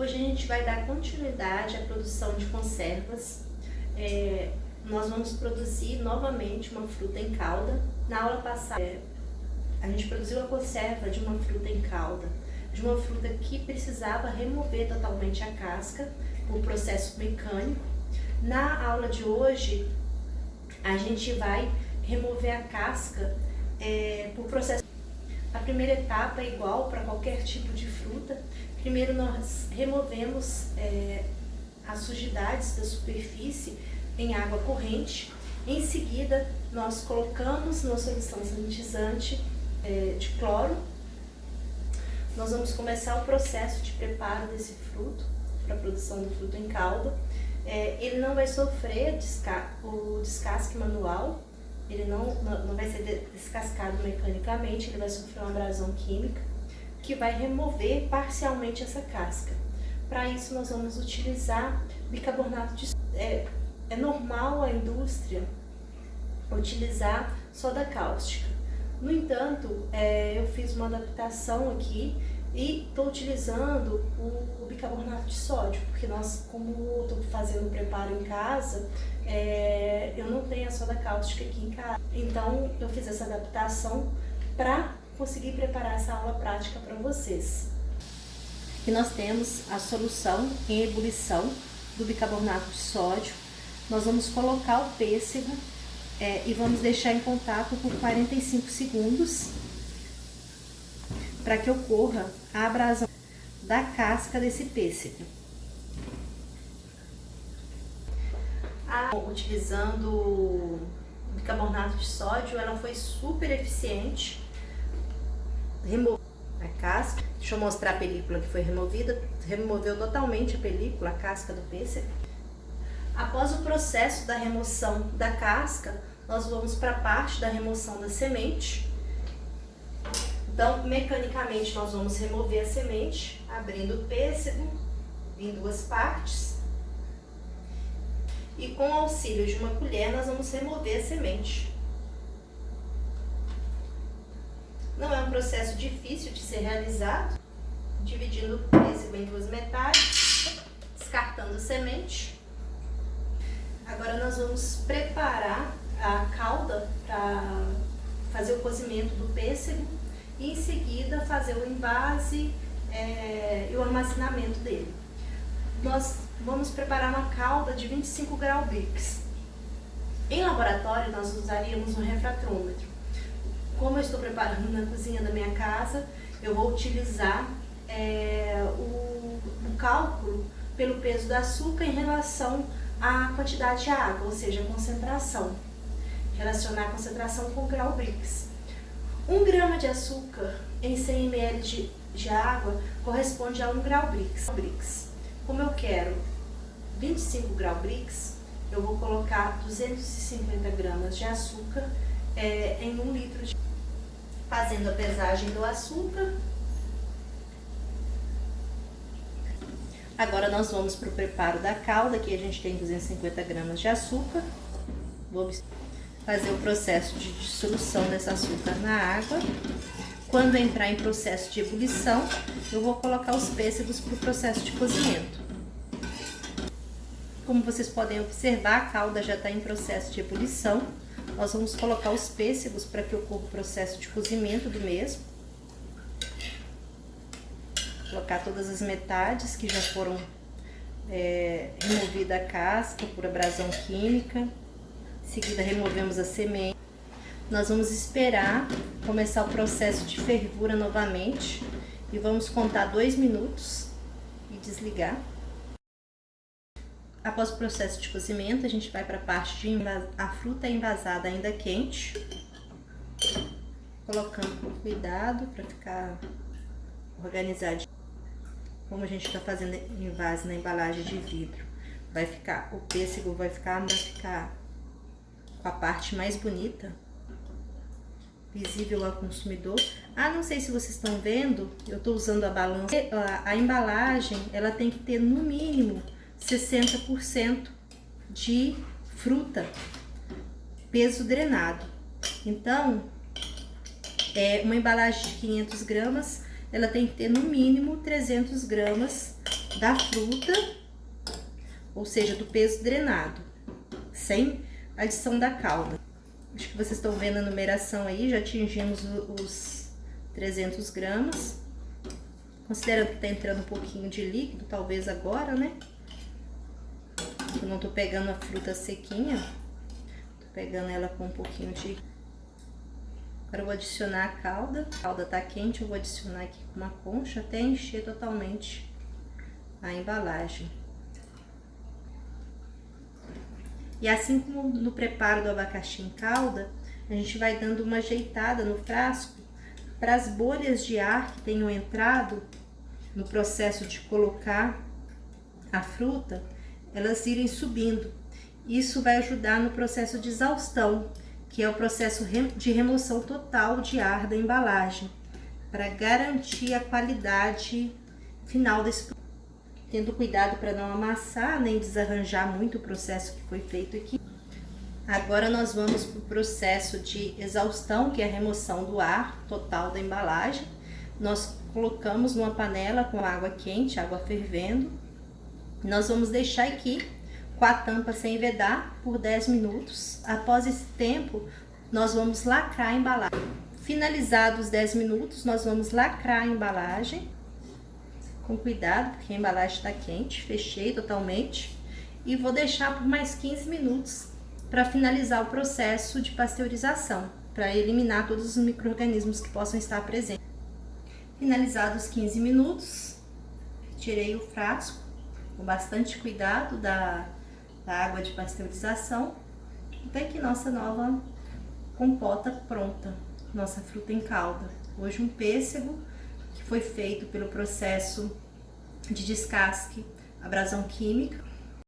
Hoje a gente vai dar continuidade à produção de conservas. Nós vamos produzir novamente uma fruta em calda. Na aula passada, a gente produziu a conserva de uma fruta em calda, de uma fruta que precisava remover totalmente a casca por processo mecânico. Na aula de hoje, a gente vai remover a casca por processo. A primeira etapa é igual para qualquer tipo de fruta. Primeiro nós removemos as sujidades da superfície em água corrente. Em seguida, nós colocamos uma solução sanitizante de cloro. Nós vamos começar o processo de preparo desse fruto, para a produção do fruto em calda. Ele não vai sofrer o descasque manual, ele não vai ser descascado mecanicamente, ele vai sofrer uma abrasão química que vai remover parcialmente essa casca. Para isso nós vamos utilizar bicarbonato de sódio. É normal a indústria utilizar soda cáustica. No entanto, eu fiz uma adaptação aqui e estou utilizando o bicarbonato de sódio, porque como estou fazendo o preparo em casa, eu não tenho a soda cáustica aqui em casa. Então, eu fiz essa adaptação para conseguir preparar essa aula prática para vocês. Aqui nós temos a solução em ebulição do bicarbonato de sódio. Nós vamos colocar o pêssego e vamos deixar em contato por 45 segundos para que ocorra a abrasão da casca desse pêssego. Utilizando o bicarbonato de sódio, ela foi super eficiente. Removeu a casca. Deixa eu mostrar a película que foi removida. Removeu totalmente a película, a casca do pêssego. Após o processo da remoção da casca, nós vamos para a parte da remoção da semente. Então, mecanicamente, nós vamos remover a semente, abrindo o pêssego em duas partes. E com o auxílio de uma colher, nós vamos remover a semente. Não é um processo difícil de ser realizado, dividindo o pêssego em duas metades, descartando a semente. Agora nós vamos preparar a calda para fazer o cozimento do pêssego e em seguida fazer o envase e o armazenamento dele. Nós vamos preparar uma calda de 25 graus Brix. Em laboratório nós usaríamos um refratômetro. Como eu estou preparando na cozinha da minha casa, eu vou utilizar o cálculo pelo peso do açúcar em relação à quantidade de água, ou seja, a concentração. Relacionar a concentração com o grau Brix. 1 grama de açúcar em 100 ml de água corresponde a 1 grau Brix. Como eu quero 25 graus Brix, eu vou colocar 250 gramas de açúcar em 1 litro de... Fazendo a pesagem do açúcar. Agora nós vamos para o preparo da calda. Aqui a gente tem 250 gramas de açúcar. Vou fazer o processo de dissolução desse açúcar na água. Quando entrar em processo de ebulição, eu vou colocar os pêssegos para o processo de cozimento. Como vocês podem observar, a calda já está em processo de ebulição. Nós vamos colocar os pêssegos para que ocorra o processo de cozimento do mesmo. Colocar todas as metades que já foram removida a casca por abrasão química. Em seguida removemos a semente. Nós vamos esperar começar o processo de fervura novamente e vamos contar 2 minutos e desligar. Após o processo de cozimento, a gente vai para a parte de a fruta envasada ainda quente, colocando com cuidado para ficar organizadinho. Como a gente está fazendo envase na embalagem de vidro, o pêssego vai ficar com a parte mais bonita, visível ao consumidor. Não sei se vocês estão vendo, eu estou usando a balança. A embalagem, ela tem que ter no mínimo 60% de fruta, peso drenado. Então, uma embalagem de 500 gramas, ela tem que ter no mínimo 300 gramas da fruta, ou seja, do peso drenado, sem adição da calda. Acho que vocês estão vendo a numeração aí, já atingimos os 300 gramas. Considerando que tá entrando um pouquinho de líquido, talvez agora, né? Eu não tô pegando a fruta sequinha, tô pegando ela com um pouquinho de... Agora eu vou adicionar a calda. A calda tá quente, eu vou adicionar aqui com uma concha até encher totalmente a embalagem. E assim como no preparo do abacaxi em calda, a gente vai dando uma ajeitada no frasco para as bolhas de ar que tenham entrado no processo de colocar a fruta, elas irem subindo. Isso vai ajudar no processo de exaustão, que é o processo de remoção total de ar da embalagem, para garantir a qualidade final desse produto. Tendo cuidado para não amassar, nem desarranjar muito o processo que foi feito aqui. Agora nós vamos para o processo de exaustão, que é a remoção do ar total da embalagem. Nós colocamos numa panela com água quente, água fervendo. Nós vamos deixar aqui com a tampa sem vedar por 10 minutos. Após esse tempo, nós vamos lacrar a embalagem. Finalizados os 10 minutos, nós vamos lacrar a embalagem. Com cuidado, porque a embalagem está quente. Fechei totalmente. E vou deixar por mais 15 minutos para finalizar o processo de pasteurização, para eliminar todos os micro-organismos que possam estar presentes. Finalizados os 15 minutos, tirei o frasco com bastante cuidado da água de pasteurização. Até que nossa nova compota pronta, nossa fruta em calda. Hoje um pêssego que foi feito pelo processo de descasque, abrasão química.